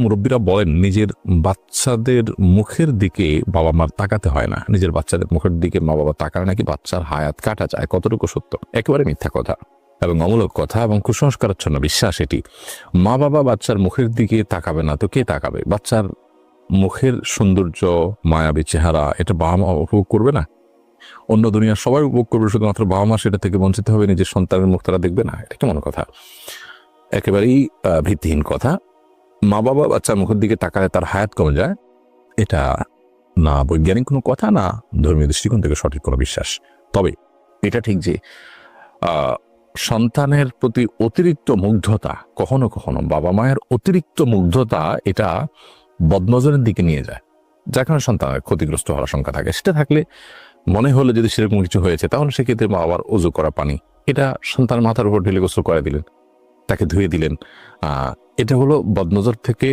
মুরব্বীরা বলেন নিজের বাচ্চাদের মুখের দিকে বাবা মার তাকাতে হয় না, নিজের বাচ্চাদের মুখের দিকে মা বাবা তাকালে নাকি বাচ্চার হায়াত কাটা যায়। কতটুকু সত্য? একেবারে মিথ্যা কথা এবং অমূলক কথা এবং কুসংস্কারাচ্ছন্ন বিশ্বাস এটি। মা বাবা বাচ্চার মুখের দিকে তাকাবে না তো কে তাকাবে? বাচ্চার মুখের সৌন্দর্য, মায়াবী চেহারা এটা বাবা মা উপভোগ করবে না? অন্য দুনিয়ার সবাই উপভোগ করবে, শুধুমাত্র বাবা মা সেটা থেকে বঞ্চিত হবে, নিজের সন্তানের মুখ তারা দেখবে না? এটা কেমন কথা? একেবারেই ভিত্তিহীন কথা। মা বাবা বাচ্চার মুখের দিকে তাকালে তার হায়াত কমে যায়, এটা না বৈজ্ঞানিক কোনো কথা, না ধর্মীয় দৃষ্টিকোণ থেকে সঠিক কোনো বিশ্বাস। তবে এটা ঠিক যে সন্তানের প্রতি অতিরিক্ত মুগ্ধতা, কখনো কখনো বাবা মায়ের অতিরিক্ত মুগ্ধতা এটা বদনজরের দিকে নিয়ে যায়, যার কারণে সন্তানের ক্ষতিগ্রস্ত হওয়ার আশঙ্কা থাকে। সেটা থাকলে মনে হলে যদি সেরকম কিছু হয়েছে, তাহলে সেক্ষেত্রে মা বাবার ওযু করা পানি এটা সন্তানের মাথার উপর ঢেলে গোসল করে দিলেন, তাকে ধুয়ে দিলেন। এটা হলো বদনজর থেকে